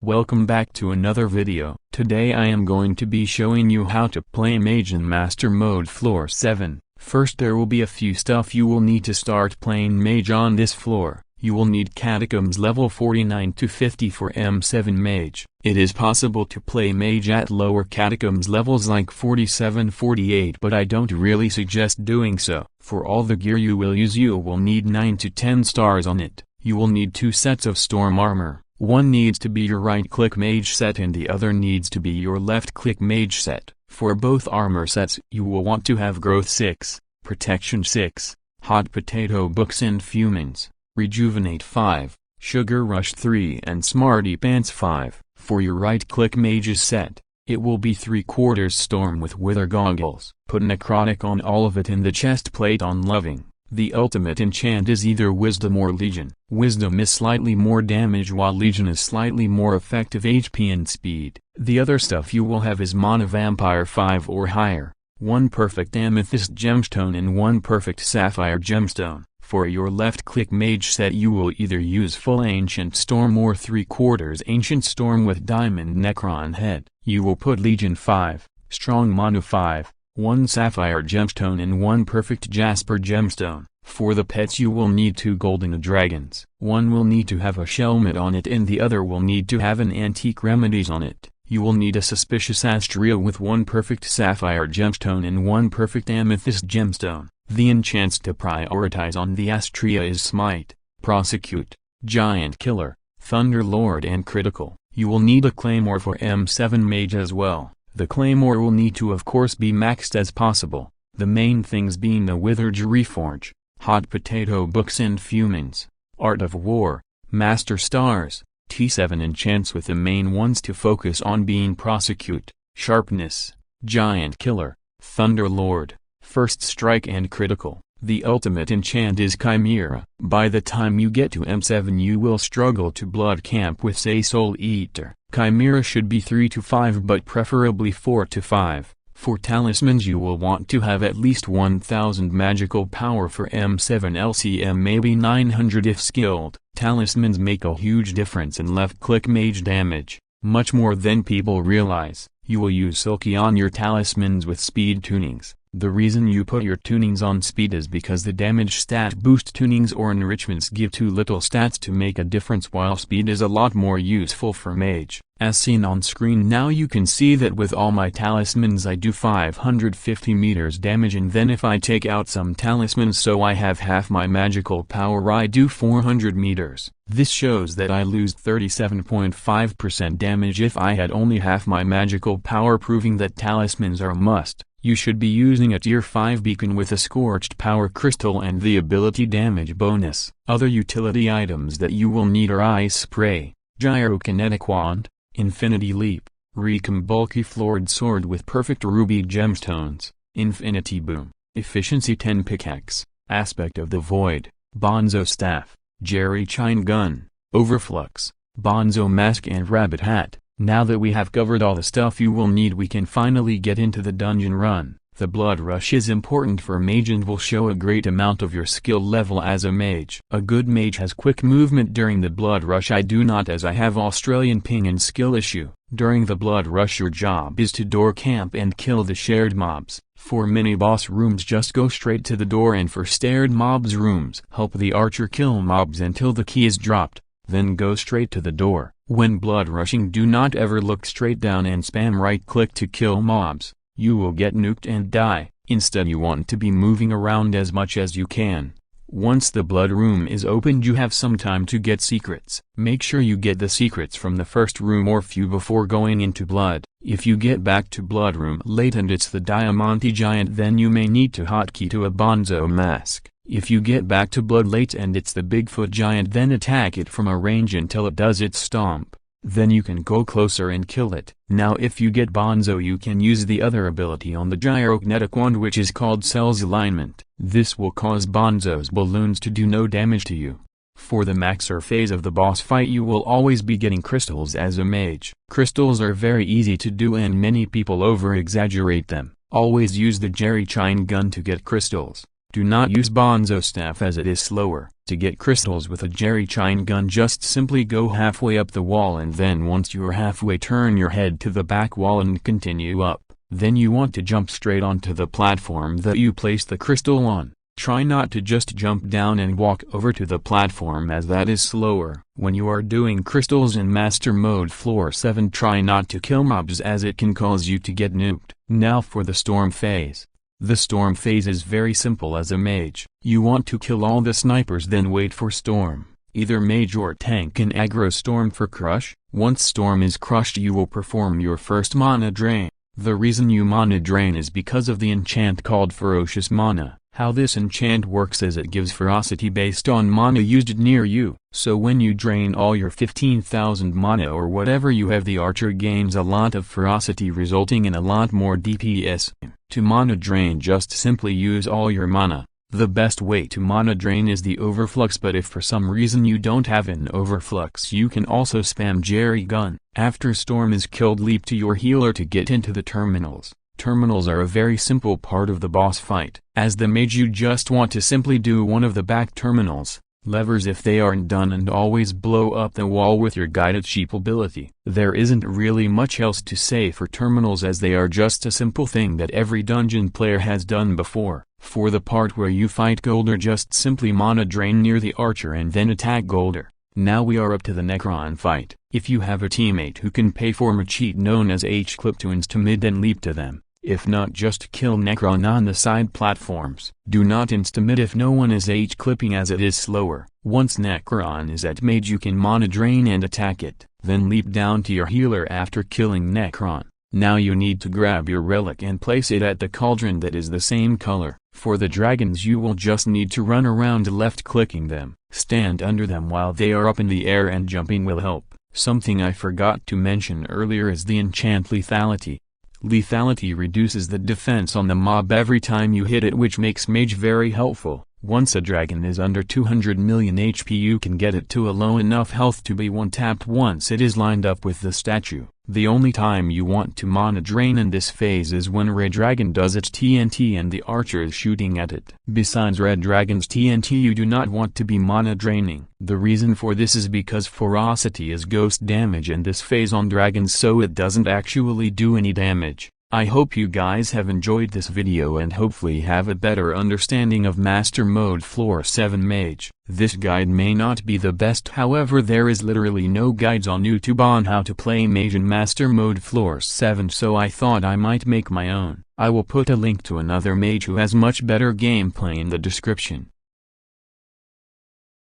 Welcome back to another video. Today I am going to be showing you how to play Mage in Master Mode Floor 7. First there will be a few stuff you will need to start playing Mage on this floor. You will need Catacombs level 49 to 50 for M7 Mage. It is possible to play Mage at lower Catacombs levels like 47-48, but I don't really suggest doing so. For all the gear you will use, you will need 9 to 10 stars on it. You will need 2 sets of Storm Armor. One needs to be your right-click Mage set and the other needs to be your left-click Mage set. For both armor sets, you will want to have Growth 6, Protection 6, Hot Potato Books and Fumins, Rejuvenate 5, Sugar Rush 3 and Smarty Pants 5. For your right-click Mage's set, it will be 3/4 Storm with Wither Goggles. Put Necrotic on all of it in the chest plate on Loving. The ultimate enchant is either Wisdom or Legion. Wisdom is slightly more damage while Legion is slightly more effective HP and speed. The other stuff you will have is Mana Vampire 5 or higher, 1 perfect Amethyst Gemstone and 1 perfect Sapphire Gemstone. For your left-click Mage set you will either use full Ancient Storm or 3/4 Ancient Storm with Diamond Necron head. You will put Legion 5, Strong Mana 5, 1 Sapphire Gemstone and 1 perfect Jasper Gemstone. For the pets you will need 2 Golden Dragons. One will need to have a Shelmet on it and the other will need to have an Antique Remedies on it. You will need a Suspicious Astrea with 1 perfect Sapphire Gemstone and 1 perfect Amethyst Gemstone. The enchants to prioritize on the Astrea is Smite, Prosecute, Giant Killer, Thunder Lord and Critical. You will need a Claymore for M7 Mage as well. The Claymore will need to of course be maxed as possible, the main things being the Withered Reforge, Hot Potato Books and Fumins, Art of War, Master Stars, T7 enchants with the main ones to focus on being Prosecute, Sharpness, Giant Killer, Thunder Lord, First Strike and Critical. The ultimate enchant is Chimera. By the time you get to M7 you will struggle to blood camp with say Soul Eater. Chimera should be 3 to 5 but preferably 4 to 5. For talismans you will want to have at least 1000 magical power for M7 LCM, maybe 900 if skilled. Talismans make a huge difference in left-click Mage damage, much more than people realize. You will use Silky on your talismans with speed tunings. The reason you put your tunings on speed is because the damage stat boost tunings or enrichments give too little stats to make a difference, while speed is a lot more useful for Mage. As seen on screen now you can see that with all my talismans I do 550 meters damage, and then if I take out some talismans so I have half my magical power I do 400 meters. This shows that I lose 37.5% damage if I had only half my magical power, proving that talismans are a must. You should be using a tier 5 beacon with a Scorched Power Crystal and the ability damage bonus. Other utility items that you will need are Ice Spray, Gyrokinetic Wand, Infinity Leap, Recom Bulky Floored Sword with perfect ruby gemstones, Infinity Boom, Efficiency 10 Pickaxe, Aspect of the Void, Bonzo Staff, Jerry Chine Gun, Overflux, Bonzo Mask and Rabbit Hat. Now that we have covered all the stuff you will need, we can finally get into the dungeon run. The Blood Rush is important for Mage and will show a great amount of your skill level as a Mage. A good Mage has quick movement during the Blood Rush. I do not, as I have Australian ping and skill issue. During the Blood Rush your job is to door camp and kill the shared mobs. For mini boss rooms just go straight to the door, and for stared mobs rooms help the archer kill mobs until the key is dropped, then go straight to the door. When blood rushing do not ever look straight down and spam right click to kill mobs. You will get nuked and die. Instead you want to be moving around as much as you can. Once the blood room is opened you have some time to get secrets. Make sure you get the secrets from the first room or few before going into blood. If you get back to blood room late and it's the Diamante Giant, then you may need to hotkey to a Bonzo Mask. If you get back to blood late and it's the Bigfoot Giant, then attack it from a range until it does its stomp. Then you can go closer and kill it. Now if you get Bonzo you can use the other ability on the Gyrokinetic Wand, which is called Cell's Alignment. This will cause Bonzo's balloons to do no damage to you. For the maxer phase of the boss fight you will always be getting crystals as a Mage. Crystals are very easy to do and many people over-exaggerate them. Always use the Jerry Chine Gun to get crystals. Do not use Bonzo Staff as it is slower. To get crystals with a Jerry Chain gun, just simply go halfway up the wall, and then once you are halfway, turn your head to the back wall and continue up. Then you want to jump straight onto the platform that you place the crystal on. Try not to just jump down and walk over to the platform, as that is slower. When you are doing crystals in Master Mode Floor 7, try not to kill mobs, as it can cause you to get nuked. Now for the storm phase. The storm phase is very simple as a mage. You want to kill all the snipers, then wait for storm. Either mage or tank can aggro storm for crush. Once storm is crushed, you will perform your first mana drain. The reason you mana drain is because of the enchant called Ferocious Mana. How this enchant works is it gives ferocity based on mana used near you. So when you drain all your 15,000 mana or whatever you have, the archer gains a lot of ferocity, resulting in a lot more DPS. To mana drain, just simply use all your mana. The best way to mana drain is the overflux, but if for some reason you don't have an overflux, you can also spam Jerry Gun. After storm is killed, leap to your healer to get into the terminals. Terminals are a very simple part of the boss fight. As the mage, you just want to simply do one of the back terminals, levers if they aren't done, and always blow up the wall with your guided sheep ability. There isn't really much else to say for terminals, as they are just a simple thing that every dungeon player has done before. For the part where you fight Goldor, just simply mana drain near the archer and then attack Goldor. Now we are up to the Necron fight. If you have a teammate who can perform a cheat known as H-clip to insta-mid, then leap to them. If not, just kill Necron on the side platforms. Do not insta-mid if no one is H-clipping, as it is slower. Once Necron is at mage, you can mana drain and attack it. Then leap down to your healer after killing Necron. Now you need to grab your relic and place it at the cauldron that is the same color. For the dragons, you will just need to run around left-clicking them. Stand under them while they are up in the air, and jumping will help. Something I forgot to mention earlier is the enchant Lethality. Lethality reduces the defense on the mob every time you hit it, which makes mage very helpful. Once a dragon is under 200 million HP, you can get it to a low enough health to be one-tapped once it is lined up with the statue. The only time you want to mana drain in this phase is when Red Dragon does its TNT and the archer is shooting at it. Besides Red Dragon's TNT, you do not want to be mana draining. The reason for this is because ferocity is ghost damage in this phase on dragons, so it doesn't actually do any damage. I hope you guys have enjoyed this video and hopefully have a better understanding of Master Mode Floor 7 Mage. This guide may not be the best, however there is literally no guides on YouTube on how to play Mage in Master Mode Floor 7, so I thought I might make my own. I will put a link to another mage who has much better gameplay in the description.